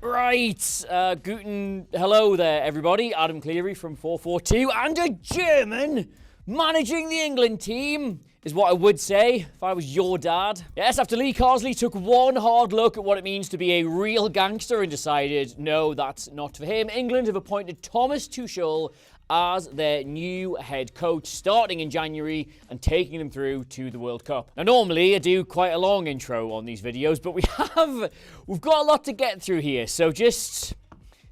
Right, hello there, everybody. Adam Clery from FourFourTwo, and a German managing the England team is what I would say if I was your dad. Yes, after Lee Carsely took one hard look at what it means to be a real gangster and decided, no, that's not for him, England have appointed Thomas Tuchel as their new head coach, starting in January and taking them through to the World Cup. Now, normally I do quite a long intro on these videos, but we've got a lot to get through here, so just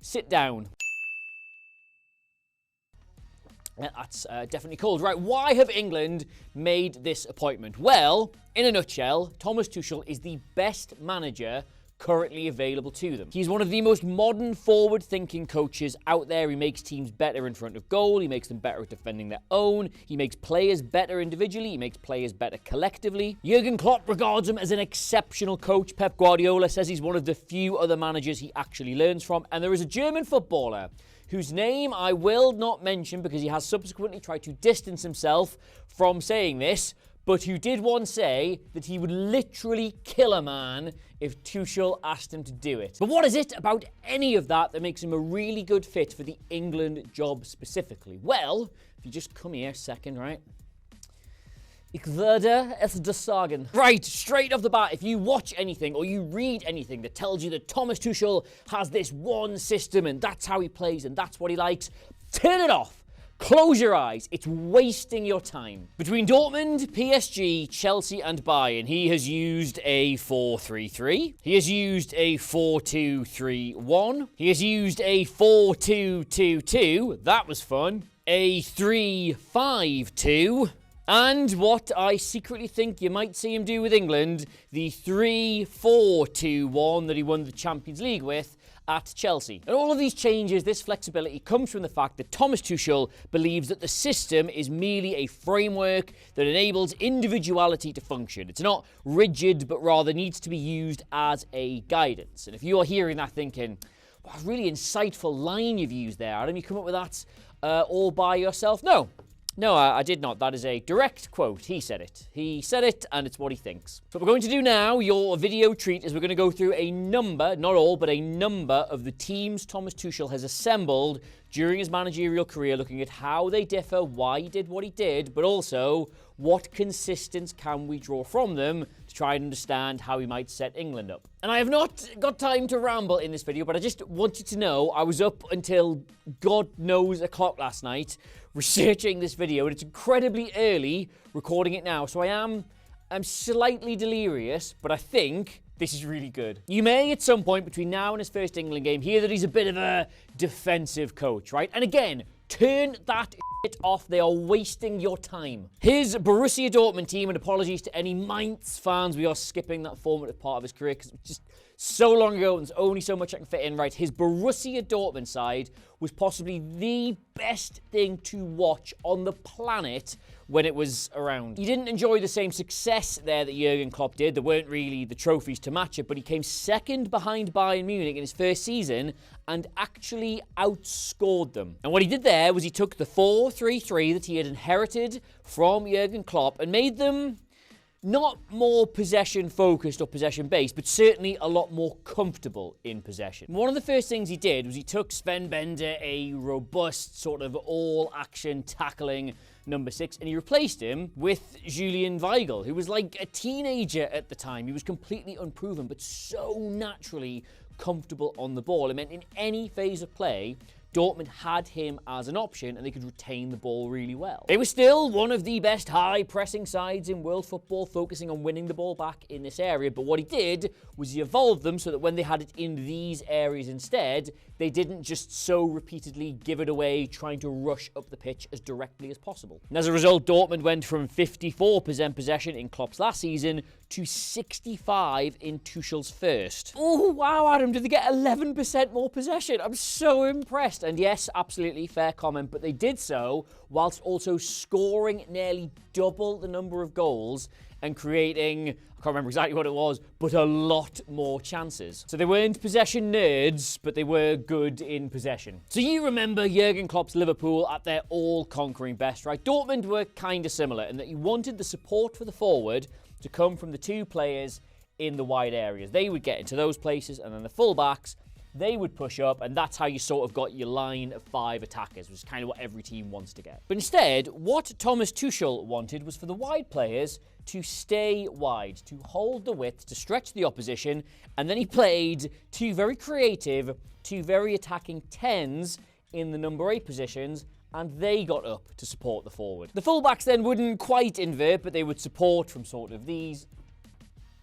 sit down. That's definitely cold. Right, why have England made this appointment? Well, in a nutshell, Thomas Tuchel is the best manager currently available to them. He's one of the most modern, forward-thinking coaches out there. He makes teams better in front of goal. He makes them better at defending their own. He makes players better individually. He makes players better collectively. Jurgen Klopp regards him as an exceptional coach. Pep Guardiola says he's one of the few other managers he actually learns from. And there is a German footballer whose name I will not mention because he has subsequently tried to distance himself from saying this, but who did once say that he would literally kill a man if Tuchel asked him to do it. But what is it about any of that that makes him a really good fit for the England job specifically? Well, if you just come here a second, right? 𝗘𝗫𝗧𝗜𝗠𝗘. Right, straight off the bat, if you watch anything or you read anything that tells you that Thomas Tuchel has this one system and that's how he plays and that's what he likes, turn it off. Close your eyes. It's wasting your time. Between Dortmund, PSG, Chelsea and Bayern, he has used a 4-3-3. He has used a 4-2-3-1. He has used a 4-2-2-2. That was fun. A 3-5-2. And what I secretly think you might see him do with England, the 3-4-2-1 that he won the Champions League with at Chelsea. And all of these changes, this flexibility, comes from the fact that Thomas Tuchel believes that the system is merely a framework that enables individuality to function. It's not rigid, but rather needs to be used as a guidance. And if you are hearing that thinking, what a really insightful line you've used there, Adam, you come up with that all by yourself? No, I did not. That is a direct quote. He said it. He said it, and it's what he thinks. So what we're going to do now, your video treat, is we're going to go through a number, not all, but a number of the teams Thomas Tuchel has assembled during his managerial career, looking at how they differ, why he did what he did, but also what consistence can we draw from them to try and understand how he might set England up. And I have not got time to ramble in this video, but I just want you to know I was up until God knows o'clock last night researching this video, and it's incredibly early recording it now, so I'm slightly delirious, but I think this is really good. You may, at some point between now and his first England game, hear that he's a bit of a defensive coach, right? And again, turn that shit off. They are wasting your time. His Borussia Dortmund team, and apologies to any Mainz fans, we are skipping that formative part of his career because it's just so long ago and there's only so much I can fit in, right? His Borussia Dortmund side was possibly the best thing to watch on the planet when it was around. He didn't enjoy the same success there that Jurgen Klopp did. There weren't really the trophies to match it, but he came second behind Bayern Munich in his first season and actually outscored them. And what he did there was he took the 4-3-3 that he had inherited from Jurgen Klopp and made them not more possession-focused or possession-based, but certainly a lot more comfortable in possession. One of the first things he did was he took Sven Bender, a robust sort of all-action tackling number 6, and he replaced him with Julian Weigl, who was like a teenager at the time. He was completely unproven, but so naturally comfortable on the ball. It meant in any phase of play, Dortmund had him as an option and they could retain the ball really well. They were still one of the best high-pressing sides in world football, focusing on winning the ball back in this area, but what he did was he evolved them so that when they had it in these areas instead, they didn't just so repeatedly give it away, trying to rush up the pitch as directly as possible. And as a result, Dortmund went from 54% possession in Klopp's last season to 65 in Tuchel's first. Oh, wow, Adam, did they get 11% more possession? I'm so impressed. And yes, absolutely fair comment, but they did so whilst also scoring nearly double the number of goals and creating, I can't remember exactly what it was, but a lot more chances. So they weren't possession nerds, but they were good in possession. So you remember Jurgen Klopp's Liverpool at their all-conquering best, right? Dortmund were kind of similar in that you wanted the support for the forward to come from the two players in the wide areas. They would get into those places, and then the fullbacks they would push up, and that's how you sort of got your line of 5 attackers, which is kind of what every team wants to get. But instead, what Thomas Tuchel wanted was for the wide players to stay wide, to hold the width, to stretch the opposition, and then he played 2 very creative, 2 very attacking 10s in the number 8 positions, and they got up to support the forward. The fullbacks then wouldn't quite invert, but they would support from sort of these,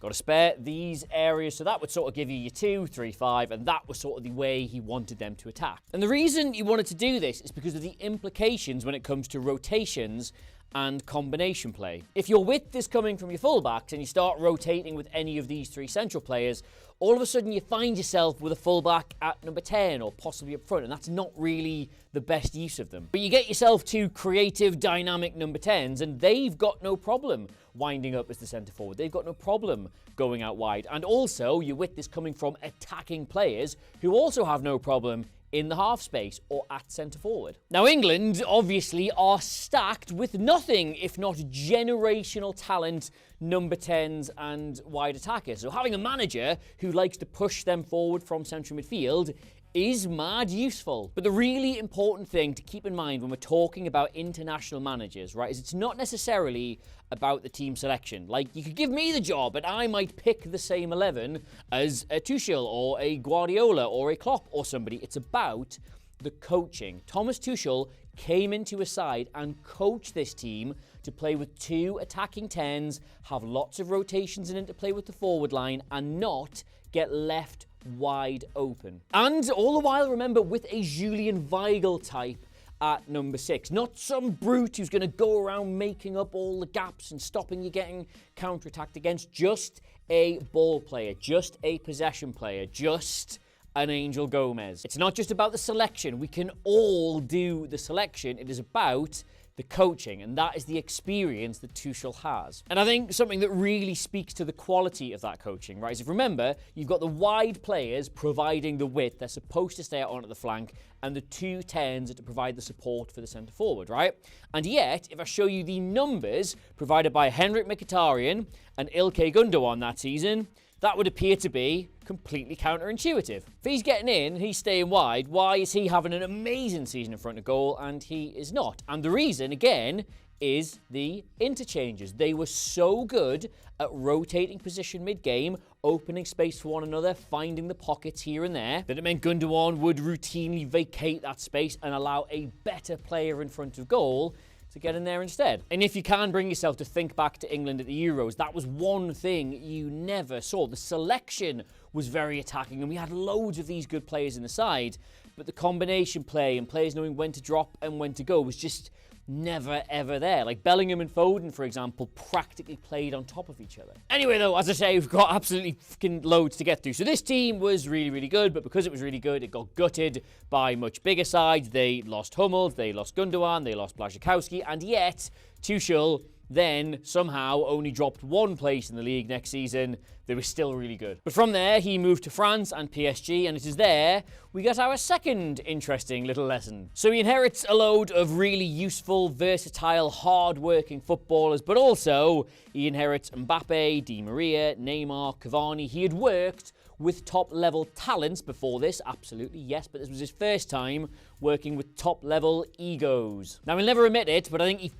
got to spare these areas, so that would sort of give you your 2, 3, 5, and that was sort of the way he wanted them to attack. And the reason he wanted to do this is because of the implications when it comes to rotations and combination play. If your width is coming from your fullbacks and you start rotating with any of these 3 central players, all of a sudden you find yourself with a fullback at number 10 or possibly up front, and that's not really the best use of them. But you get yourself 2 creative, dynamic number 10s, and they've got no problem winding up as the centre forward. They've got no problem going out wide. And also, your width is coming from attacking players who also have no problem in the half space or at centre forward. Now, England obviously are stacked with nothing if not generational talent, number 10s and wide attackers. So having a manager who likes to push them forward from central midfield is mad useful. But the really important thing to keep in mind when we're talking about international managers, right, is it's not necessarily about the team selection. Like, you could give me the job and I might pick the same 11 as a Tuchel or a Guardiola or a Klopp or somebody. It's about the coaching. Thomas Tuchel came into a side and coached this team to play with 2 attacking 10s, have lots of rotations and interplay with the forward line, and not get left wide open. And all the while, remember, with a Julian Weigl type at number 6. Not some brute who's going to go around making up all the gaps and stopping you getting counter-attacked against. Just a ball player, just a possession player, just an Angel Gomez. It's not just about the selection. We can all do the selection. It is about the coaching, and that is the experience that Tuchel has. And I think something that really speaks to the quality of that coaching, right, is if remember, you've got the wide players providing the width. They're supposed to stay out on at the flank, and the 2 10s are to provide the support for the centre forward, right? And yet, if I show you the numbers provided by Henrik Mkhitaryan and 𝗘𝗫𝗧𝗏𝗏 𝗏𝗏 that season, that would appear to be completely counterintuitive. If he's getting in, he's staying wide, why is he having an amazing season in front of goal and he is not? And the reason, again, is the interchanges. They were so good at rotating position mid-game, opening space for one another, finding the pockets here and there, that it meant Gundogan would routinely vacate that space and allow a better player in front of goal to get in there instead. And if you can bring yourself to think back to England at the Euros, that was one thing you never saw. The selection was very attacking, and we had loads of these good players in the side, but the combination play and players knowing when to drop and when to go was just never ever there. Like Bellingham and Foden, for example, practically played on top of each other. Anyway, though, as I say, we've got absolutely fucking loads to get through. So this team was really, really good, but because it was really good, it got gutted by much bigger sides. They lost Hummels, they lost Gundogan, they lost 𝗘𝗫𝗏𝗏𝗏, and yet Tuchel then somehow only dropped 1 place in the league next season. They were still really good. But from there, he moved to France and PSG, and it is there we got our second interesting little lesson. So he inherits a load of really useful, versatile, hard-working footballers, but also he inherits Mbappe, Di Maria, Neymar, Cavani. He had worked with top-level talents before this, absolutely, yes, but this was his first time working with top-level egos. Now, he'll never admit it, but I think he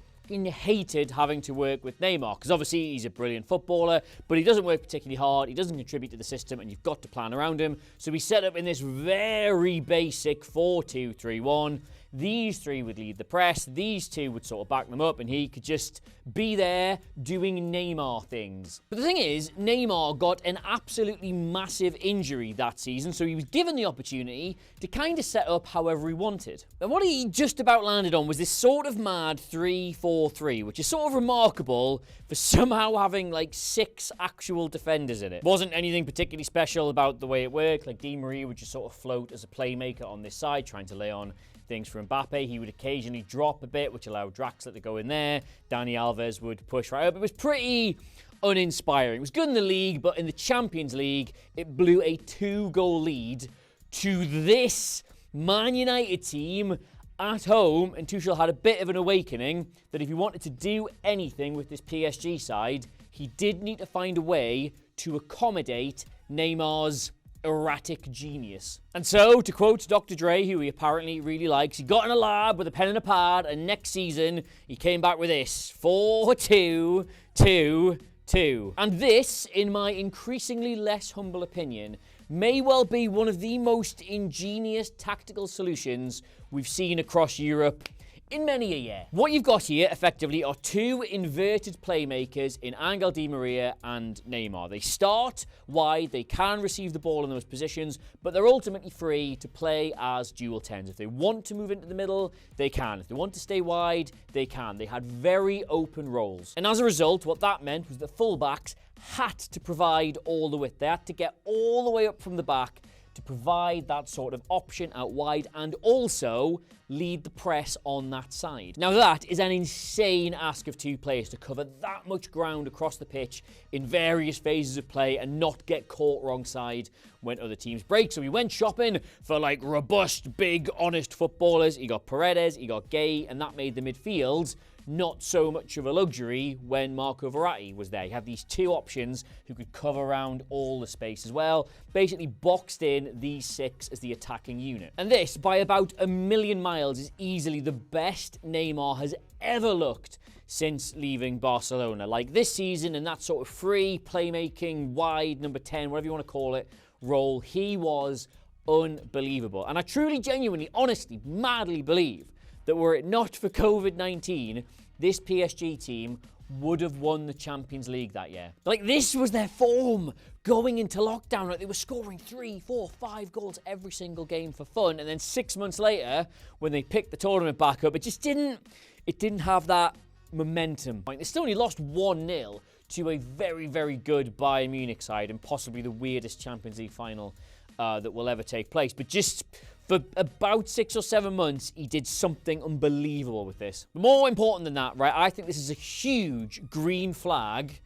hated having to work with Neymar, because obviously he's a brilliant footballer, but he doesn't work particularly hard, he doesn't contribute to the system, and you've got to plan around him. So he's set up in this very basic 4-2-3-1. These 3 would lead the press, these 2 would sort of back them up, and he could just be there doing Neymar things. But the thing is, Neymar got an absolutely massive injury that season, so he was given the opportunity to kind of set up however he wanted. And what he just about landed on was this sort of mad 3-4-3, which is sort of remarkable for somehow having like 6 actual defenders in it. Wasn't anything particularly special about the way it worked. Like Di Maria would just sort of float as a playmaker on this side, trying to lay on things for Mbappe. He would occasionally drop a bit, which allowed Draxler to go in there. Dani Alves would push right up. It was pretty uninspiring. It was good in the league, but in the Champions League, it blew a 2-goal lead to this Man United team at home, and Tuchel had a bit of an awakening that if he wanted to do anything with this PSG side, he did need to find a way to accommodate Neymar's erratic genius. And so, to quote Dr. Dre, who he apparently really likes, he got in a lab with a pen and a pad, and next season he came back with this: 4-2-2-2. And this, in my increasingly less humble opinion, may well be one of the most ingenious tactical solutions we've seen across Europe in many a year. What you've got here, effectively, are two inverted playmakers in Angel Di Maria and Neymar. They start wide, they can receive the ball in those positions, but they're ultimately free to play as dual 10s. If they want to move into the middle, they can. If they want to stay wide, they can. They had very open roles. And as a result, what that meant was that fullbacks had to provide all the width. They had to get all the way up from the back to provide that sort of option out wide and also lead the press on that side. Now that is an insane ask of two players to cover that much ground across the pitch in various phases of play and not get caught wrong side when other teams break. So we went shopping for like robust, big, honest footballers. He got Paredes, he got Gay, and that made the midfield not so much of a luxury when Marco Verratti was there. You have these two options who could cover around all the space as well, basically boxed in these six as the attacking unit. And this, by about a million miles, is easily the best Neymar has ever looked since leaving Barcelona. Like this season, in that sort of free playmaking, wide, number 10, whatever you want to call it, role, he was unbelievable. And I truly, genuinely, honestly, madly believe that were it not for COVID-19, this PSG team would have won the Champions League that year. Like, this was their form going into lockdown. Like, they were scoring 3, 4, 5 goals every single game for fun. And then 6 months later, when they picked the tournament back up, it didn't have that momentum. Like, they still only lost 1-0 to a very, very good Bayern Munich side and possibly the weirdest Champions League final that will ever take place. But just for about 6 or 7 months, he did something unbelievable with this. But more important than that, right, I think this is a huge green flag,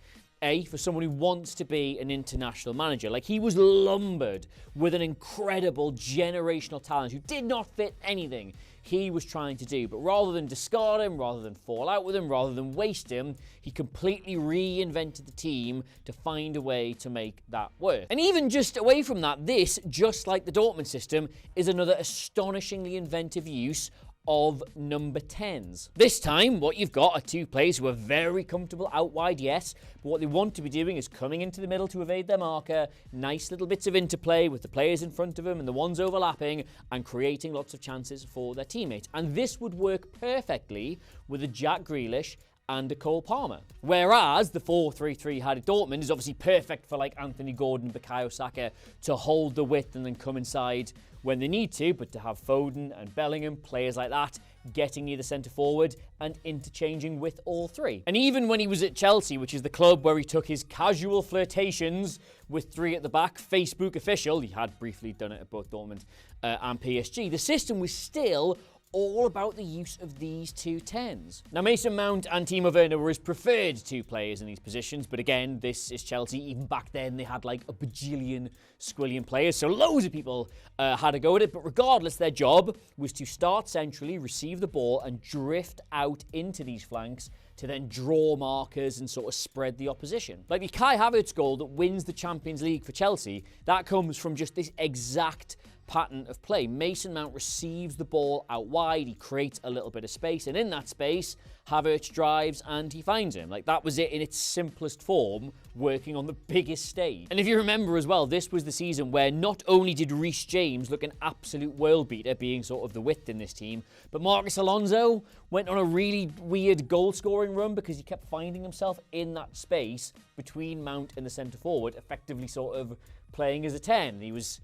for someone who wants to be an international manager. Like, he was lumbered with an incredible generational talent who did not fit anything he was trying to do. But rather than discard him, rather than fall out with him, rather than waste him, he completely reinvented the team to find a way to make that work. And even just away from that, this, just like the Dortmund system, is another astonishingly inventive use of number 10s. This time, what you've got are two players who are very comfortable out wide, yes, but what they want to be doing is coming into the middle to evade their marker, nice little bits of interplay with the players in front of them and the ones overlapping, and creating lots of chances for their teammates. And this would work perfectly with a Jack Grealish and a Cole Palmer. Whereas the 4-3-3 had at Dortmund is obviously perfect for like Anthony Gordon, Bukayo Saka to hold the width and then come inside when they need to, but to have Foden and Bellingham, players like that, getting near the centre forward and interchanging with all three. And even when he was at Chelsea, which is the club where he took his casual flirtations with three at the back, Facebook official, he had briefly done it at both Dortmund and PSG, the system was still all about the use of these two 10s. Now, Mason Mount and Timo Werner were his preferred two players in these positions, but again, this is Chelsea. Even back then, they had like a bajillion squillion players, so loads of people had to go at it, but regardless, their job was to start centrally, receive the ball, and drift out into these flanks to then draw markers and sort of spread the opposition. Like the Kai Havertz goal that wins the Champions League for Chelsea, that comes from just this exact pattern of play. Mason Mount receives the ball out wide, he creates a little bit of space, and in that space, Havertz drives and he finds him. Like, that was it in its simplest form, working on the biggest stage. And if you remember as well, this was the season where not only did Reece James look an absolute world beater, being sort of the width in this team, but Marcus Alonso went on a really weird goal-scoring run because he kept finding himself in that space between Mount and the centre forward, effectively sort of playing as a 10. He was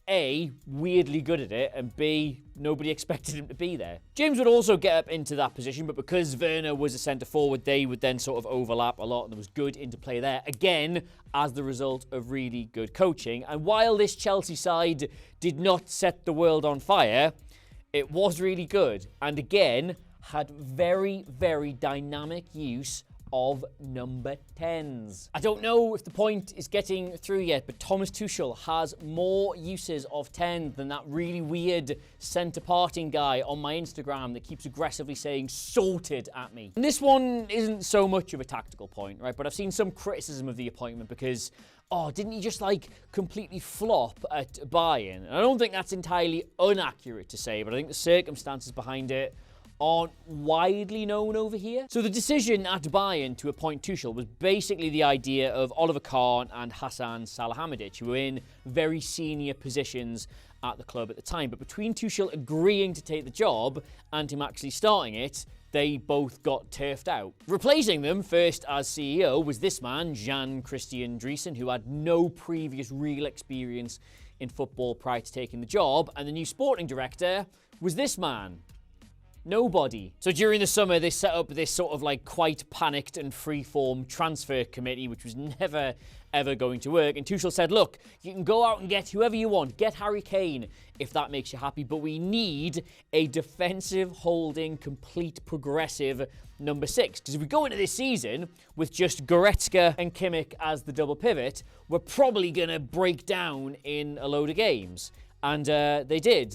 A, weirdly good at it, and B, nobody expected him to be there. James would also get up into that position, but because Werner was a centre forward, they would then sort of overlap a lot, and there was good interplay there, again, as the result of really good coaching. And while this Chelsea side did not set the world on fire, it was really good, and again, had very, very dynamic use of number 10s. I don't know if the point is getting through yet, but Thomas Tuchel has more uses of 10 than that really weird centre parting guy on my Instagram that keeps aggressively saying sorted at me. And this one isn't so much of a tactical point, right? But I've seen some criticism of the appointment because oh, didn't he just like completely flop at Bayern? And I don't think that's entirely inaccurate to say, but I think the circumstances behind it aren't widely known over here. So the decision at Bayern to appoint Tuchel was basically the idea of Oliver Kahn and Hasan Salihamidzic, who were in very senior positions at the club at the time. But between Tuchel agreeing to take the job and him actually starting it, they both got turfed out. Replacing them, first as CEO, was this man, 𝗘𝗫𝗧𝗜𝗠𝗘, who had no previous real experience in football prior to taking the job. And the new sporting director was this man, nobody. So during the summer, they set up this sort of like quite panicked and free-form transfer committee, which was never, ever going to work. And Tuchel said, look, you can go out and get whoever you want. Get Harry Kane, if that makes you happy. But we need a defensive, holding, complete, progressive number 6. Because if we go into this season with just Goretzka and Kimmich as the double pivot, we're probably going to break down in a load of games. And they did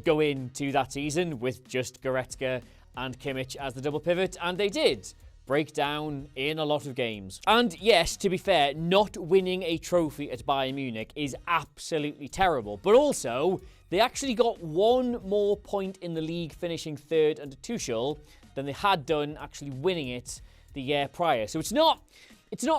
go into that season with just Goretzka and Kimmich as the double pivot, and they did break down in a lot of games. And yes, to be fair, not winning a trophy at Bayern Munich is absolutely terrible, but also they actually got one more point in the league, finishing 3rd under Tuchel, than they had done actually winning it the year prior. So it's not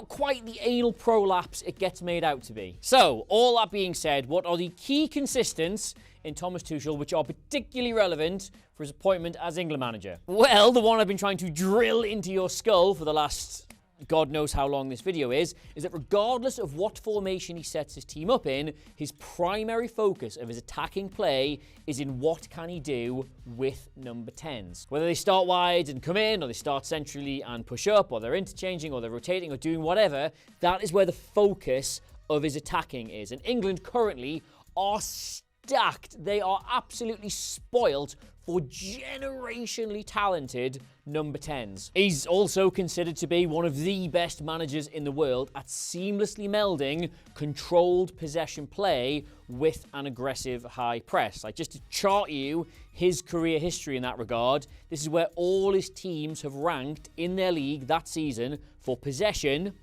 quite the anal prolapse it gets made out to be. So, all that being said, what are the key consistents in Thomas Tuchel which are particularly relevant for his appointment as England manager? Well, the one I've been trying to drill into your skull for the last God knows how long this video is that regardless of what formation he sets his team up in, his primary focus of his attacking play is in what can he do with number 10s. Whether they start wide and come in, or they start centrally and push up, or they're interchanging, or they're rotating, or doing whatever, that is where the focus of his attacking is. And England currently are stacked. They are absolutely spoilt for generationally talented number 10s. He's also considered to be one of the best managers in the world at seamlessly melding controlled possession play with an aggressive high press. Like, just to chart you his career history in that regard, this is where all his teams have ranked in their league that season for possession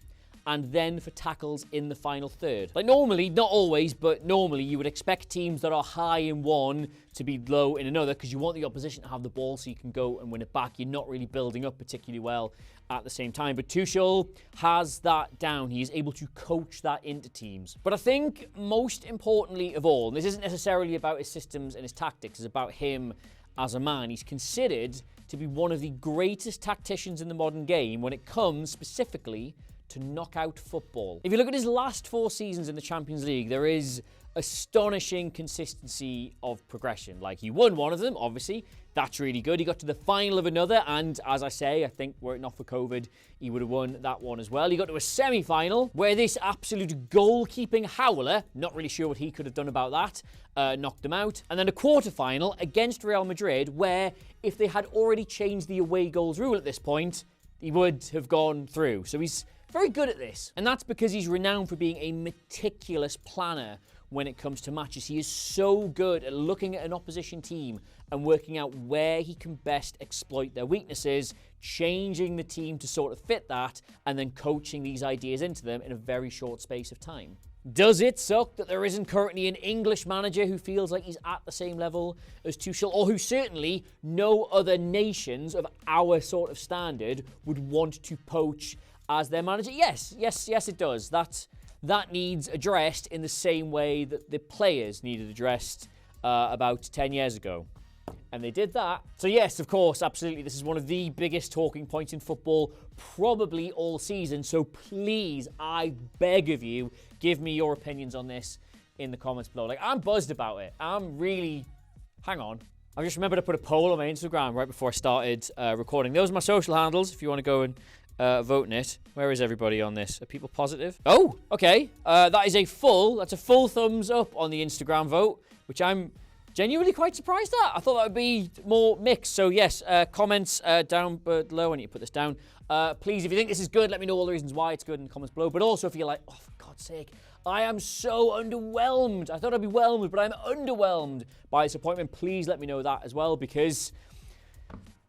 and then for tackles in the final third. Like, normally, not always, but normally you would expect teams that are high in one to be low in another, because you want the opposition to have the ball so you can go and win it back. You're not really building up particularly well at the same time. But Tuchel has that down. He is able to coach that into teams. But I think most importantly of all, and this isn't necessarily about his systems and his tactics, it's about him as a man. He's considered to be one of the greatest tacticians in the modern game when it comes specifically to knockout football. If you look at his last 4 seasons in the Champions League, there is astonishing consistency of progression. Like, he won one of them, obviously. That's really good. He got to the final of another, and as I say, I think were it not for COVID, he would have won that one as well. He got to a semi-final where this absolute goalkeeping howler, not really sure what he could have done about that, knocked them out. And then a quarter-final against Real Madrid, where if they had already changed the away goals rule at this point, he would have gone through. So he's very good at this. And that's because he's renowned for being a meticulous planner when it comes to matches. He is so good at looking at an opposition team and working out where he can best exploit their weaknesses, changing the team to sort of fit that, and then coaching these ideas into them in a very short space of time. Does it suck that there isn't currently an English manager who feels like he's at the same level as Tuchel, or who certainly no other nations of our sort of standard would want to poach as their manager? Yes, it does. That needs addressed in the same way that the players needed addressed about 10 years ago. And they did that. So yes, of course, absolutely, this is one of the biggest talking points in football, probably all season. So please, I beg of you, give me your opinions on this in the comments below. Like, I'm buzzed about it. I'm really... Hang on. I just remembered to put a poll on my Instagram right before I started recording. Those are my social handles if you want to go and vote in it. Where is everybody on this? Are people positive? Oh, okay. That's a full thumbs up on the Instagram vote, which I'm genuinely quite surprised at. I thought that would be more mixed. So yes, comments down below. I need to put this down. Please, if you think this is good, let me know all the reasons why it's good in the comments below. But also, if you're like, oh, for God's sake, I am so underwhelmed. I thought I'd be whelmed, but I'm underwhelmed by this appointment. Please let me know that as well, because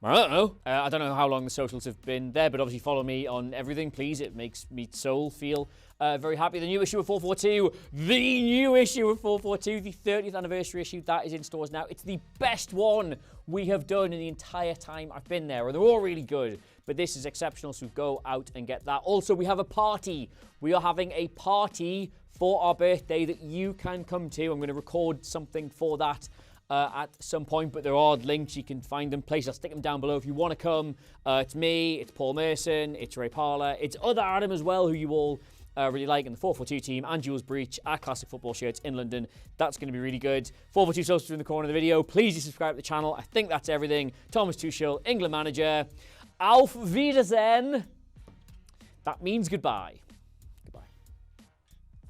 I don't know. I don't know how long the socials have been there, but obviously follow me on everything, please. It makes me soul feel Very happy. The new issue of 442, the new issue of 442, the 30th anniversary issue, that is in stores now. It's the best one we have done in the entire time I've been there. And they're all really good, but this is exceptional, so go out and get that. Also, we have a party. We are having a party for our birthday that you can come to. I'm going to record something for that at some point, but there are links. You can find them. Places, I'll stick them down below if you want to come. It's me, it's Paul Merson, it's Ray Parler, it's other Adam as well, who you all really like, in the 442 team, and Jules Breach at Classic Football Shirts in London. That's going to be really good. 442 socials in the corner of the video. Please do subscribe to the channel. I think that's everything. Thomas Tuchel, England manager. Auf Wiedersehen. That means goodbye.